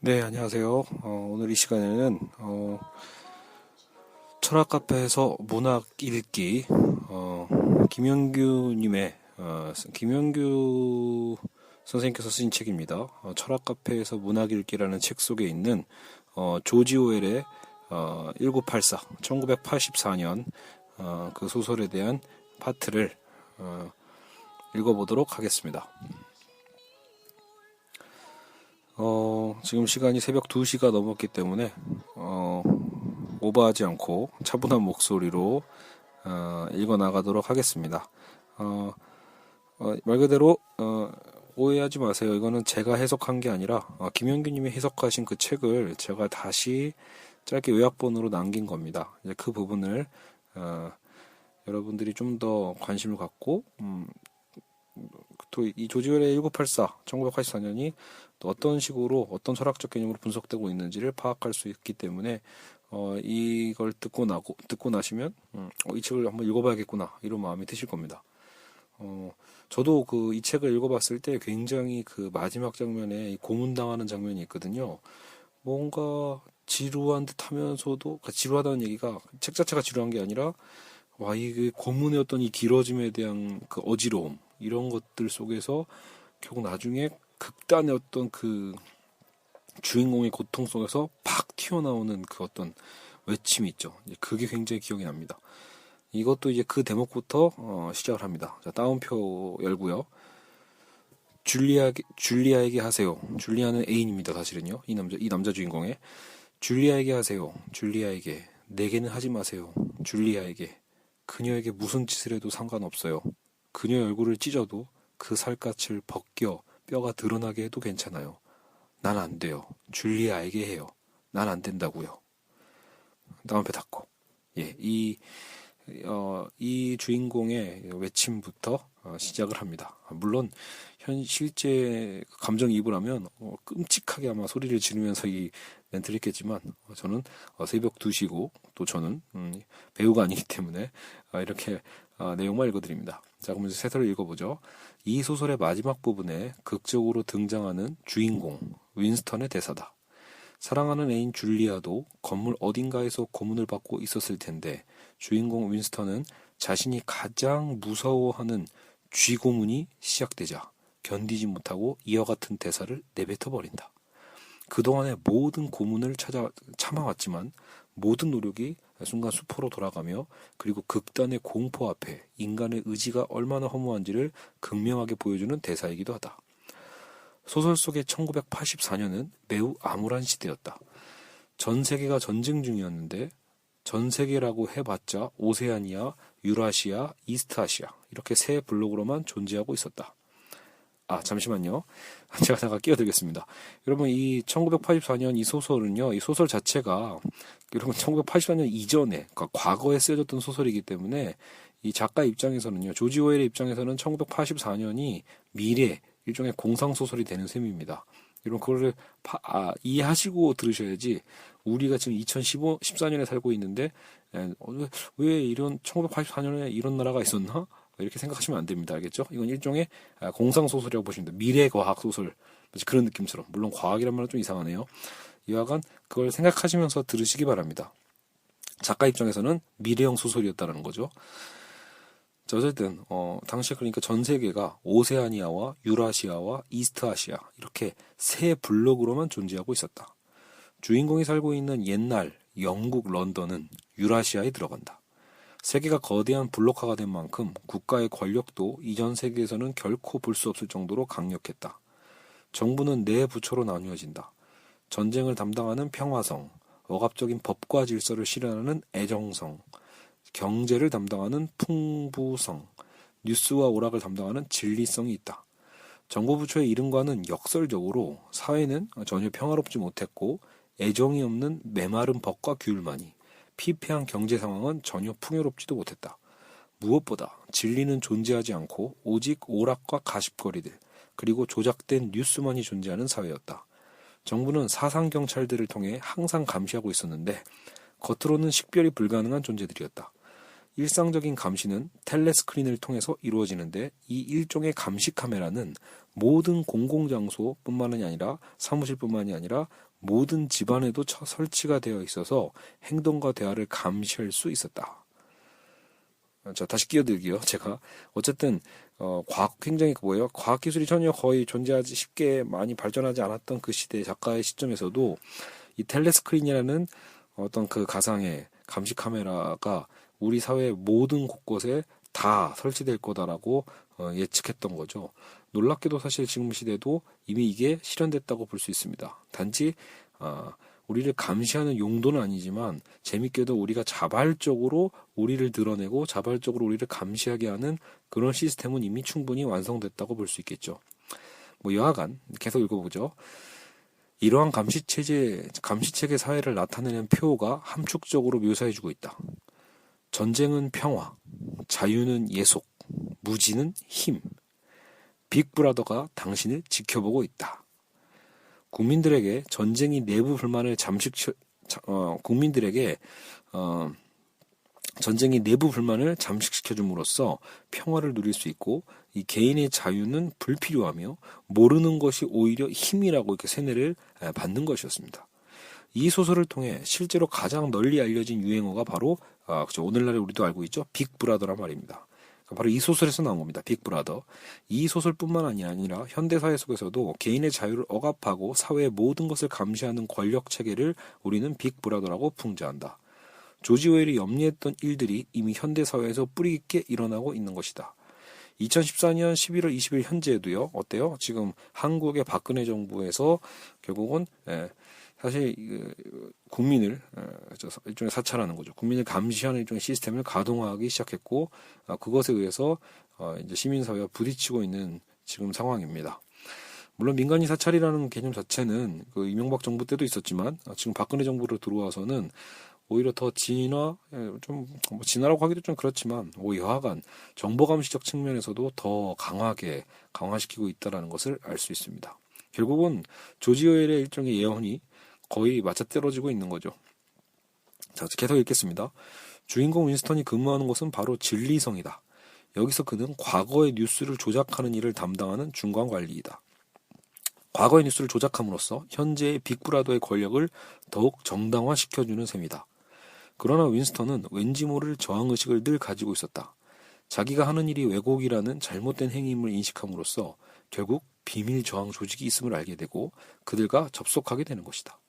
네, 안녕하세요. 오늘 이 시간에는 철학 카페에서 문학 읽기 김영규님의 김영규 선생님께서 쓰신 책입니다. 철학 카페에서 문학 읽기라는 책 속에 있는 조지 오웰의 1984, 1984년 그 소설에 대한 파트를 읽어보도록 하겠습니다. 지금 시간이 새벽 2시가 넘었기 때문에 오버하지 않고 차분한 목소리로 읽어 나가도록 하겠습니다. 말 그대로 오해하지 마세요. 이거는 제가 해석한 게 아니라 김영규님이 해석하신 그 책을 제가 다시 짧게 요약본으로 남긴 겁니다. 이제 그 부분을 여러분들이 좀 더 관심을 갖고 또 이 조지 오웰의 1984, 1984년이 또 어떤 식으로 어떤 철학적 개념으로 분석되고 있는지를 파악할 수 있기 때문에 이걸 듣고 나시면 이 책을 한번 읽어봐야겠구나 이런 마음이 드실 겁니다. 저도 이 책을 읽어봤을 때 굉장히 그 마지막 장면에 고문당하는 장면이 있거든요. 뭔가 지루한 듯하면서도 그러니까 지루하다는 얘기가 책 자체가 지루한 게 아니라 이 고문의 어떤 이 길어짐에 대한 그 어지러움 이런 것들 속에서 결국 나중에 극단의 어떤 그 주인공의 고통 속에서 팍 튀어나오는 그 어떤 외침이 있죠. 그게 굉장히 기억이 납니다. 이것도 이제 그 대목부터 시작을 합니다. 자, 따옴표 열고요. 줄리아에게 하세요. 줄리아는 애인입니다. 사실은요. 이 남자 주인공의 줄리아에게 하세요. 줄리아에게 내게는 하지 마세요. 줄리아에게 그녀에게 무슨 짓을 해도 상관없어요. 그녀의 얼굴을 찢어도 그 살갗을 벗겨 뼈가 드러나게 해도 괜찮아요. 난 안 돼요. 줄리아에게 해요. 난 안 된다고요. 다음표 닫고. 예, 이 주인공의 외침부터 시작을 합니다. 물론 실제 감정이입을 하면 끔찍하게 아마 소리를 지르면서 이 멘트를 했겠지만 저는 새벽 2시고 또 저는 배우가 아니기 때문에 이렇게 내용만 읽어드립니다. 자, 그럼 이제 세서를 읽어보죠. 이 소설의 마지막 부분에 극적으로 등장하는 주인공 윈스턴의 대사다. 사랑하는 애인 줄리아도 건물 어딘가에서 고문을 받고 있었을 텐데 주인공 윈스턴은 자신이 가장 무서워하는 쥐고문이 시작되자 견디지 못하고 이와 같은 대사를 내뱉어버린다. 그동안의 모든 고문을 참아왔지만 모든 노력이 순간 수포로 돌아가며 그리고 극단의 공포 앞에 인간의 의지가 얼마나 허무한지를 극명하게 보여주는 대사이기도 하다. 소설 속의 1984년은 매우 암울한 시대였다. 전 세계가 전쟁 중이었는데 전 세계라고 해봤자 오세아니아, 유라시아, 이스트아시아 이렇게 세 블록으로만 존재하고 있었다. 잠시만요. 제가 잠깐 끼어들겠습니다. 여러분, 이 1984년 이 소설은요, 이 소설 자체가, 여러분, 1984년 이전에, 그러니까 과거에 쓰여졌던 소설이기 때문에, 이 작가 입장에서는요, 조지 오웰의 입장에서는 1984년이 미래, 일종의 공상소설이 되는 셈입니다. 여러분, 그거를 이해하시고 들으셔야지, 우리가 지금 2014년에 살고 있는데, 왜 이런, 1984년에 이런 나라가 있었나? 이렇게 생각하시면 안 됩니다. 알겠죠? 이건 일종의 공상소설이라고 보시면 돼요. 미래과학소설. 그런 느낌처럼. 물론 과학이란 말은 좀 이상하네요. 이와간 그걸 생각하시면서 들으시기 바랍니다. 작가 입장에서는 미래형 소설이었다는 거죠. 자, 어쨌든 당시에 그러니까 전 세계가 오세아니아와 유라시아와 이스트아시아 이렇게 세 블록으로만 존재하고 있었다. 주인공이 살고 있는 옛날 영국 런던은 유라시아에 들어간다. 세계가 거대한 블록화가 된 만큼 국가의 권력도 이전 세계에서는 결코 볼 수 없을 정도로 강력했다. 정부는 네 부처로 나뉘어진다. 전쟁을 담당하는 평화성, 억압적인 법과 질서를 실현하는 애정성, 경제를 담당하는 풍부성, 뉴스와 오락을 담당하는 진리성이 있다. 정부 부처의 이름과는 역설적으로 사회는 전혀 평화롭지 못했고 애정이 없는 메마른 법과 규율만이 피폐한 경제 상황은 전혀 풍요롭지도 못했다. 무엇보다 진리는 존재하지 않고 오직 오락과 가십거리들 그리고 조작된 뉴스만이 존재하는 사회였다. 정부는 사상경찰들을 통해 항상 감시하고 있었는데 겉으로는 식별이 불가능한 존재들이었다. 일상적인 감시는 텔레스크린을 통해서 이루어지는데 이 일종의 감시 카메라는 모든 공공장소뿐만이 아니라 사무실뿐만이 아니라 모든 집안에도 설치가 되어 있어서 행동과 대화를 감시할 수 있었다. 자, 다시 끼어들기요. 제가 어쨌든 과학 굉장히 뭐예요? 과학 기술이 전혀 거의 존재하지 쉽게 많이 발전하지 않았던 그 시대 작가의 시점에서도 이 텔레스크린이라는 어떤 그 가상의 감시 카메라가 우리 사회 모든 곳곳에 다 설치될 거다라고 예측했던 거죠. 놀랍게도 사실 지금 시대도 이미 이게 실현됐다고 볼 수 있습니다. 단지 우리를 감시하는 용도는 아니지만 재밌게도 우리가 자발적으로 우리를 드러내고 자발적으로 우리를 감시하게 하는 그런 시스템은 이미 충분히 완성됐다고 볼 수 있겠죠. 뭐 여하간 계속 읽어보죠. 이러한 감시체계 사회를 나타내는 표가 함축적으로 묘사해주고 있다. 전쟁은 평화, 자유는 예속, 무지는 힘. 빅브라더가 당신을 지켜보고 있다. 국민들에게 전쟁이 내부 불만을 전쟁이 내부 불만을 잠식시켜줌으로써 평화를 누릴 수 있고 이 개인의 자유는 불필요하며 모르는 것이 오히려 힘이라고 이렇게 세뇌를 받는 것이었습니다. 이 소설을 통해 실제로 가장 널리 알려진 유행어가 바로 그렇죠. 오늘날에 우리도 알고 있죠. 빅브라더란 말입니다. 바로 이 소설에서 나온 겁니다. 빅브라더. 이 소설뿐만 아니라 현대사회 속에서도 개인의 자유를 억압하고 사회의 모든 것을 감시하는 권력 체계를 우리는 빅브라더라고 풍자한다. 조지 오웰이 염려했던 일들이 이미 현대사회에서 뿌리 깊게 일어나고 있는 것이다. 2014년 11월 20일 현재에도요. 어때요? 지금 한국의 박근혜 정부에서 결국은 사실 국민을 일종의 사찰하는 거죠. 국민을 감시하는 일종의 시스템을 가동하기 시작했고 그것에 의해서 이제 시민사회와 부딪히고 있는 지금 상황입니다. 물론 민간인 사찰이라는 개념 자체는 그 이명박 정부 때도 있었지만 지금 박근혜 정부로 들어와서는 오히려 더 진화라고 하기도 좀 그렇지만 여하간 정보 감시적 측면에서도 더 강화시키고 있다는 것을 알 수 있습니다. 결국은 조지 오웰의 일종의 예언이 거의 맞아떨어지고 있는 거죠. 자, 계속 읽겠습니다. 주인공 윈스턴이 근무하는 곳은 바로 진리성이다. 여기서 그는 과거의 뉴스를 조작하는 일을 담당하는 중간관리이다. 과거의 뉴스를 조작함으로써 현재의 빅브라더의 권력을 더욱 정당화시켜주는 셈이다. 그러나 윈스턴은 왠지 모를 저항의식을 늘 가지고 있었다. 자기가 하는 일이 왜곡이라는 잘못된 행위임을 인식함으로써 결국 비밀 저항 조직이 있음을 알게 되고 그들과 접속하게 되는 것이다.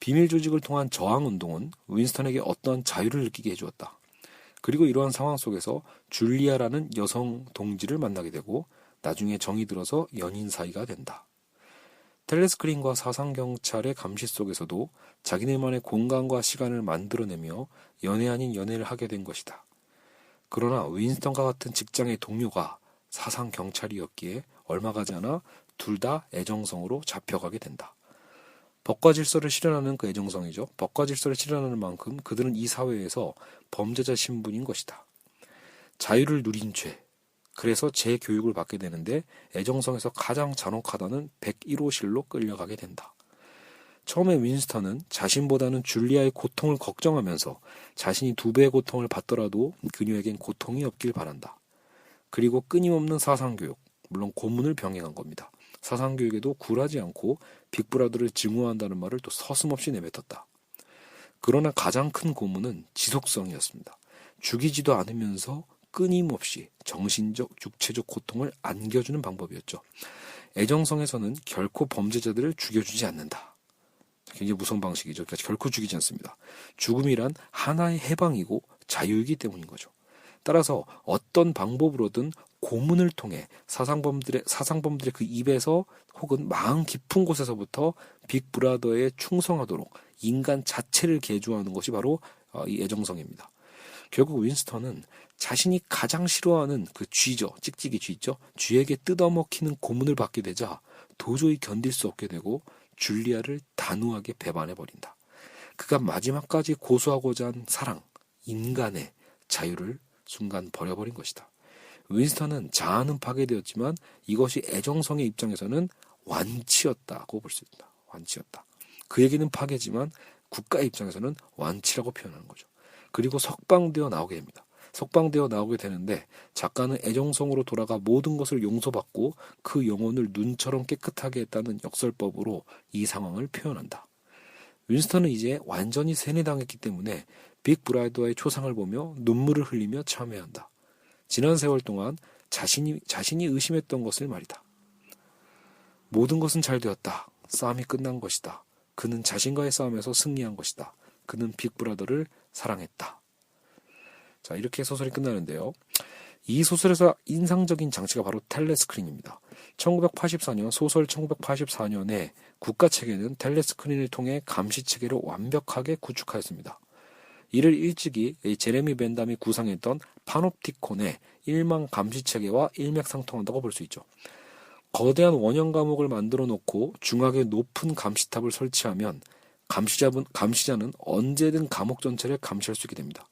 비밀 조직을 통한 저항 운동은 윈스턴에게 어떠한 자유를 느끼게 해주었다. 그리고 이러한 상황 속에서 줄리아라는 여성 동지를 만나게 되고 나중에 정이 들어서 연인 사이가 된다. 텔레스크린과 사상경찰의 감시 속에서도 자기네만의 공간과 시간을 만들어내며 연애 아닌 연애를 하게 된 것이다. 그러나 윈스턴과 같은 직장의 동료가 사상경찰이었기에 얼마 가지 않아 둘 다 애정성으로 잡혀가게 된다. 법과 질서를 실현하는 그 애정성이죠. 법과 질서를 실현하는 만큼 그들은 이 사회에서 범죄자 신분인 것이다. 자유를 누린 죄. 그래서 재교육을 받게 되는데 애정성에서 가장 잔혹하다는 101호실로 끌려가게 된다. 처음에 윈스턴은 자신보다는 줄리아의 고통을 걱정하면서 자신이 2배의 고통을 받더라도 그녀에겐 고통이 없길 바란다. 그리고 끊임없는 사상교육, 물론 고문을 병행한 겁니다. 사상교육에도 굴하지 않고 빅브라더를 증오한다는 말을 또 서슴없이 내뱉었다. 그러나 가장 큰 고문은 지속성이었습니다. 죽이지도 않으면서 끊임없이 정신적, 육체적 고통을 안겨주는 방법이었죠. 애정성에서는 결코 범죄자들을 죽여주지 않는다. 굉장히 무서운 방식이죠. 그러니까 결코 죽이지 않습니다. 죽음이란 하나의 해방이고 자유이기 때문인 거죠. 따라서 어떤 방법으로든 고문을 통해 사상범들의 그 입에서 혹은 마음 깊은 곳에서부터 빅브라더에 충성하도록 인간 자체를 개조하는 것이 바로 이 애정성입니다. 결국 윈스턴은 자신이 가장 싫어하는 그 쥐죠. 찍찍이 쥐 있죠. 쥐에게 뜯어먹히는 고문을 받게 되자 도저히 견딜 수 없게 되고 줄리아를 단호하게 배반해버린다. 그가 마지막까지 고수하고자 한 사랑, 인간의 자유를 순간 버려버린 것이다. 윈스턴은 자아는 파괴되었지만 이것이 애정성의 입장에서는 완치였다고 볼 수 있다. 완치였다. 그에게는 파괴지만 국가의 입장에서는 완치라고 표현하는 거죠. 그리고 석방되어 나오게 됩니다. 석방되어 나오게 되는데 작가는 애정성으로 돌아가 모든 것을 용서받고 그 영혼을 눈처럼 깨끗하게 했다는 역설법으로 이 상황을 표현한다. 윈스턴은 이제 완전히 세뇌당했기 때문에 빅브라더의 초상을 보며 눈물을 흘리며 참회한다. 지난 세월 동안 자신이 의심했던 것을 말이다. 모든 것은 잘 되었다. 싸움이 끝난 것이다. 그는 자신과의 싸움에서 승리한 것이다. 그는 빅브라더를 사랑했다. 자, 이렇게 소설이 끝나는데요. 이 소설에서 인상적인 장치가 바로 텔레스크린입니다. 1984년 소설 1984년에 국가체계는 텔레스크린을 통해 감시체계를 완벽하게 구축하였습니다. 이를 일찍이 제레미 벤담이 구상했던 파놉티콘의 일망 감시체계와 일맥상통한다고 볼 수 있죠. 거대한 원형 감옥을 만들어 놓고 중앙에 높은 감시탑을 설치하면 감시자는 언제든 감옥 전체를 감시할 수 있게 됩니다.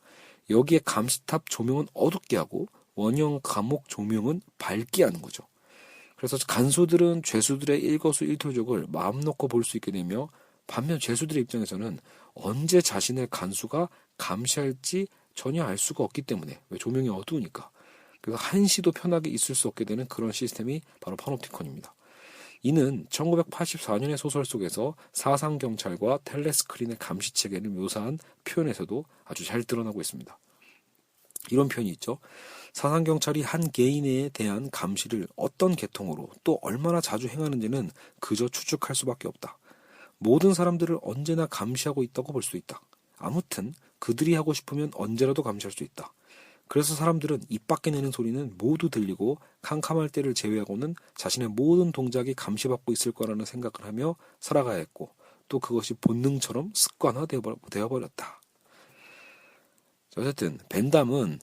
여기에 감시탑 조명은 어둡게 하고 원형 감옥 조명은 밝게 하는 거죠. 그래서 간수들은 죄수들의 일거수일투족을 마음 놓고 볼 수 있게 되며 반면 죄수들의 입장에서는 언제 자신의 간수가 감시할지 전혀 알 수가 없기 때문에 왜 조명이 어두우니까 그래서 한시도 편하게 있을 수 없게 되는 그런 시스템이 바로 파놉티콘입니다. 이는 1984년의 소설 속에서 사상경찰과 텔레스크린의 감시체계를 묘사한 표현에서도 아주 잘 드러나고 있습니다. 이런 표현이 있죠. 사상경찰이 한 개인에 대한 감시를 어떤 계통으로 또 얼마나 자주 행하는지는 그저 추측할 수밖에 없다. 모든 사람들을 언제나 감시하고 있다고 볼 수 있다. 아무튼 그들이 하고 싶으면 언제라도 감시할 수 있다. 그래서 사람들은 입 밖에 내는 소리는 모두 들리고 캄캄할 때를 제외하고는 자신의 모든 동작이 감시받고 있을 거라는 생각을 하며 살아가야 했고 또 그것이 본능처럼 습관화되어 버렸다. 어쨌든 벤담은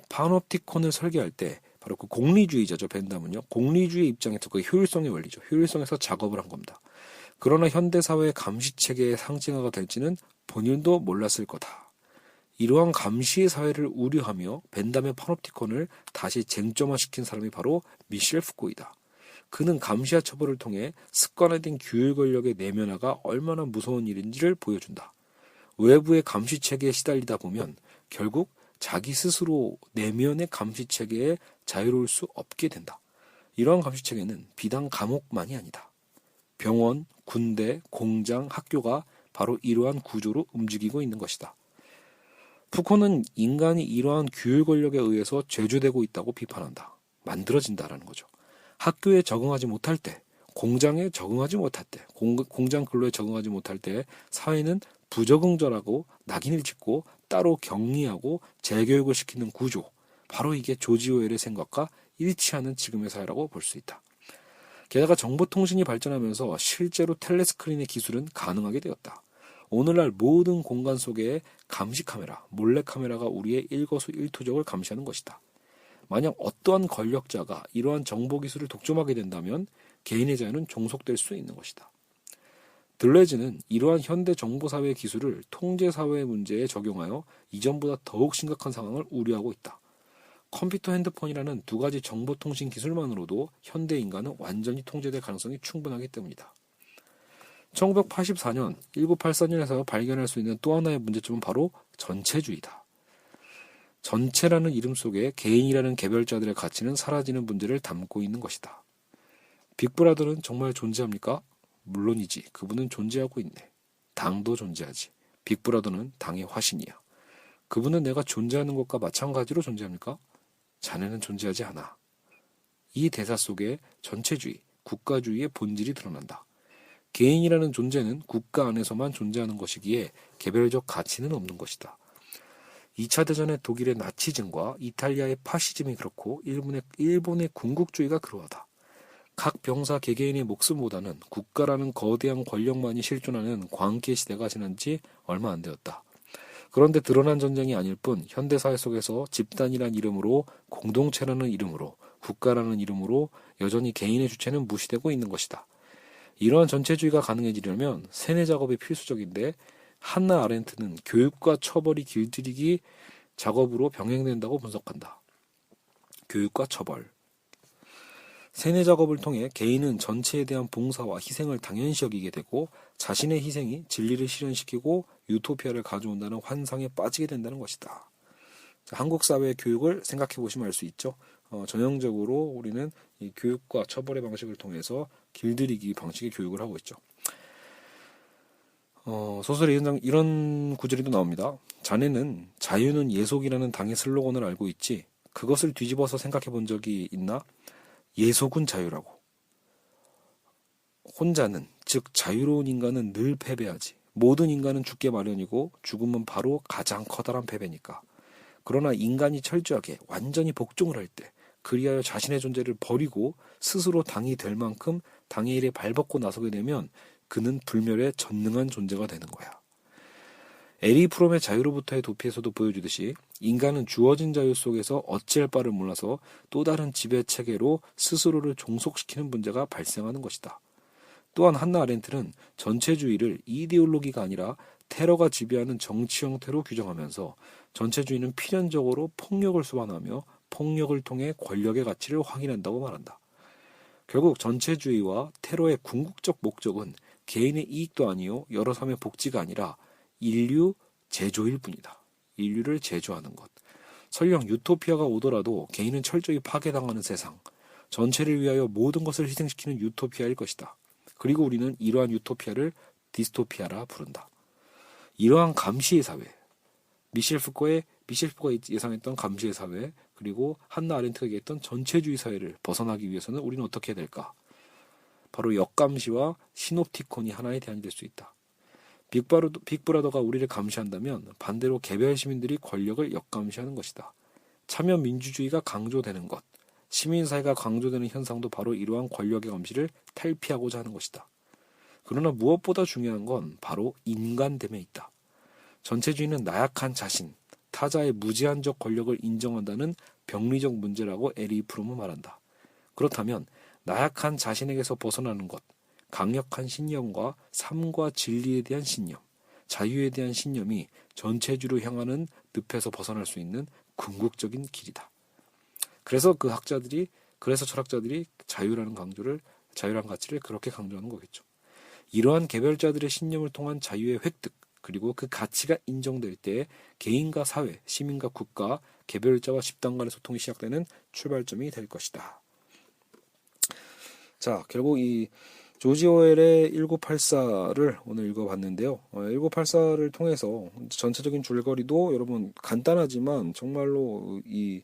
파놉티콘을 설계할 때 바로 그 공리주의자죠. 벤담은요. 공리주의 입장에서 그 효율성의 원리죠. 효율성에서 작업을 한 겁니다. 그러나 현대사회의 감시체계의 상징화가 될지는 본인도 몰랐을 거다. 이러한 감시의 사회를 우려하며 벤담의 파놉티콘을 다시 쟁점화시킨 사람이 바로 미셸 푸코이다. 그는 감시와 처벌을 통해 습관화된 규율 권력의 내면화가 얼마나 무서운 일인지를 보여준다. 외부의 감시체계에 시달리다 보면 결국 자기 스스로 내면의 감시체계에 자유로울 수 없게 된다. 이러한 감시체계는 비단 감옥만이 아니다. 병원, 군대, 공장, 학교가 바로 이러한 구조로 움직이고 있는 것이다. 푸코는 인간이 이러한 규율 권력에 의해서 죄주되고 있다고 비판한다. 만들어진다라는 거죠. 학교에 적응하지 못할 때, 공장에 적응하지 못할 때, 공장 근로에 적응하지 못할 때 사회는 부적응자라고 낙인을 찍고 따로 격리하고 재교육을 시키는 구조. 바로 이게 조지 오웰의 생각과 일치하는 지금의 사회라고 볼 수 있다. 게다가 정보통신이 발전하면서 실제로 텔레스크린의 기술은 가능하게 되었다. 오늘날 모든 공간 속에 감시카메라, 몰래카메라가 우리의 일거수일투족을 감시하는 것이다. 만약 어떠한 권력자가 이러한 정보기술을 독점하게 된다면 개인의 자유는 종속될 수 있는 것이다. 들레즈는 이러한 현대 정보사회의 기술을 통제사회의 문제에 적용하여 이전보다 더욱 심각한 상황을 우려하고 있다. 컴퓨터, 핸드폰이라는 두 가지 정보통신 기술만으로도 현대 인간은 완전히 통제될 가능성이 충분하기 때문이다. 1984년, 1984년에서 발견할 수 있는 또 하나의 문제점은 바로 전체주의다. 전체라는 이름 속에 개인이라는 개별자들의 가치는 사라지는 문제를 담고 있는 것이다. 빅브라더는 정말 존재합니까? 물론이지. 그분은 존재하고 있네. 당도 존재하지. 빅브라더는 당의 화신이야. 그분은 내가 존재하는 것과 마찬가지로 존재합니까? 자네는 존재하지 않아. 이 대사 속에 전체주의, 국가주의의 본질이 드러난다. 개인이라는 존재는 국가 안에서만 존재하는 것이기에 개별적 가치는 없는 것이다. 2차 대전의 독일의 나치즘과 이탈리아의 파시즘이 그렇고 일본의 군국주의가 그러하다. 각 병사 개개인의 목숨보다는 국가라는 거대한 권력만이 실존하는 광기의 시대가 지난 지 얼마 안 되었다. 그런데 드러난 전쟁이 아닐 뿐 현대사회 속에서 집단이란 이름으로 공동체라는 이름으로 국가라는 이름으로 여전히 개인의 주체는 무시되고 있는 것이다. 이러한 전체주의가 가능해지려면 세뇌 작업이 필수적인데 한나 아렌트는 교육과 처벌이 길들이기 작업으로 병행된다고 분석한다. 교육과 처벌. 세뇌 작업을 통해 개인은 전체에 대한 봉사와 희생을 당연시 여기게 되고 자신의 희생이 진리를 실현시키고 유토피아를 가져온다는 환상에 빠지게 된다는 것이다. 한국 사회 교육을 생각해 보시면 알 수 있죠. 전형적으로 우리는 이 교육과 처벌의 방식을 통해서 길들이기 방식의 교육을 하고 있죠. 소설에 이런 구절이 또 나옵니다. 자네는 자유는 예속이라는 당의 슬로건을 알고 있지. 그것을 뒤집어서 생각해 본 적이 있나? 예속은 자유라고. 혼자는, 즉 자유로운 인간은 늘 패배하지. 모든 인간은 죽게 마련이고 죽음은 바로 가장 커다란 패배니까. 그러나 인간이 철저하게 완전히 복종을 할 때, 그리하여 자신의 존재를 버리고 스스로 당이 될 만큼 당의 일에 발벗고 나서게 되면 그는 불멸에 전능한 존재가 되는 거야. 에리 프롬의 자유로부터의 도피에서도 보여주듯이 인간은 주어진 자유 속에서 어찌할 바를 몰라서 또 다른 지배 체계로 스스로를 종속시키는 문제가 발생하는 것이다. 또한 한나 아렌트는 전체주의를 이데올로기가 아니라 테러가 지배하는 정치 형태로 규정하면서 전체주의는 필연적으로 폭력을 수반하며 폭력을 통해 권력의 가치를 확인한다고 말한다. 결국 전체주의와 테러의 궁극적 목적은 개인의 이익도 아니요 여러 사람의 복지가 아니라 인류 제조일 뿐이다. 인류를 제조하는 것. 설령 유토피아가 오더라도 개인은 철저히 파괴당하는 세상, 전체를 위하여 모든 것을 희생시키는 유토피아일 것이다. 그리고 우리는 이러한 유토피아를 디스토피아라 부른다. 이러한 감시의 사회, 미셸 푸코가 예상했던 감시의 사회, 그리고 한나 아렌트가 얘기했던 전체주의 사회를 벗어나기 위해서는 우리는 어떻게 해야 될까? 바로 역감시와 시놉티콘이 하나의 대안이 될 수 있다. 빅브라더가 우리를 감시한다면 반대로 개별 시민들이 권력을 역감시하는 것이다. 참여 민주주의가 강조되는 것, 시민사회가 강조되는 현상도 바로 이러한 권력의 감시를 탈피하고자 하는 것이다. 그러나 무엇보다 중요한 건 바로 인간됨에 있다. 전체주의는 나약한 자신, 타자의 무제한적 권력을 인정한다는 병리적 문제라고 에리 프롬은 말한다. 그렇다면 나약한 자신에게서 벗어나는 것, 강력한 신념과 삶과 진리에 대한 신념, 자유에 대한 신념이 전체주의로 향하는 늪에서 벗어날 수 있는 궁극적인 길이다. 그래서 철학자들이 자유라는 가치를 그렇게 강조하는 거겠죠. 이러한 개별자들의 신념을 통한 자유의 획득, 그리고 그 가치가 인정될 때 개인과 사회, 시민과 국가, 개별자와 집단 간의 소통이 시작되는 출발점이 될 것이다. 자, 결국 이 조지 오웰의 1984를 오늘 읽어봤는데요. 1984를 통해서 전체적인 줄거리도 여러분 간단하지만 정말로 이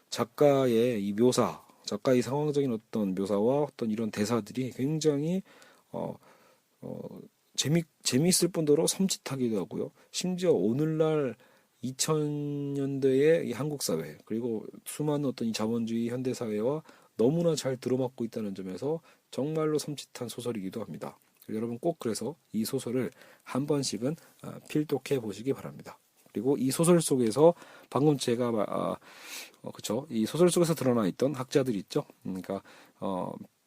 작가의 이 묘사, 작가의 상황적인 어떤 묘사와 어떤 이런 대사들이 굉장히 재미있을 뿐더러 섬찟하기도 하고요. 심지어 오늘날 2000년대의 이 한국 사회, 그리고 수많은 어떤 이 자본주의 현대 사회와 너무나 잘 들어맞고 있다는 점에서 정말로 섬찟한 소설이기도 합니다. 여러분 꼭 그래서 이 소설을 한 번씩은 필독해 보시기 바랍니다. 그리고 이 소설 속에서 방금 제가 이 소설 속에서 드러나 있던 학자들이 있죠. 그러니까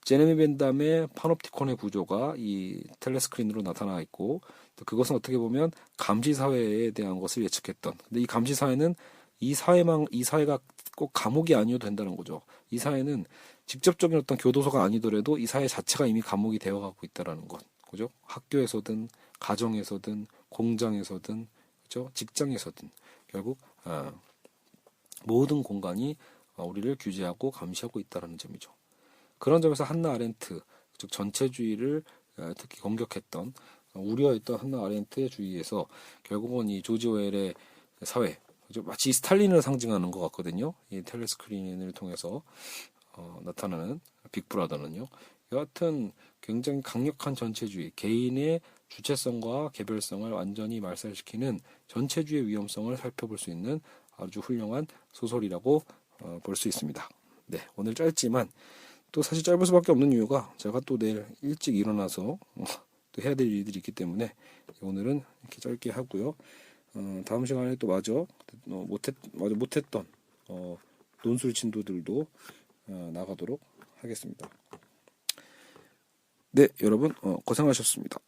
제레미 벤담의 파놉티콘의 구조가 이 텔레스크린으로 나타나 있고, 또 그것은 어떻게 보면 감시 사회에 대한 것을 예측했던. 근데 이 감시 사회는 이 사회가 꼭 감옥이 아니어도 된다는 거죠. 이 사회는 직접적인 어떤 교도소가 아니더라도 이 사회 자체가 이미 감옥이 되어가고 있다라는 것, 그죠? 학교에서든 가정에서든 공장에서든 그죠? 직장에서든 결국 모든 공간이 우리를 규제하고 감시하고 있다라는 점이죠. 그런 점에서 한나 아렌트, 즉 전체주의를 특히 공격했던 우려했던 한나 아렌트의 주의에서 결국은 이 조지 오웰의 사회, 마치 스탈린을 상징하는 것 같거든요. 이 텔레스크린을 통해서 나타나는 빅브라더는요. 여하튼 굉장히 강력한 전체주의, 개인의 주체성과 개별성을 완전히 말살시키는 전체주의의 위험성을 살펴볼 수 있는 아주 훌륭한 소설이라고 볼 수 있습니다. 네, 오늘 짧지만 또 사실 짧을 수밖에 없는 이유가 제가 또 내일 일찍 일어나서 또 해야 될 일들이 있기 때문에 오늘은 이렇게 짧게 하고요. 다음 시간에 또 마저 못했던 논술 진도들도 나가도록 하겠습니다. 네, 여러분 고생하셨습니다.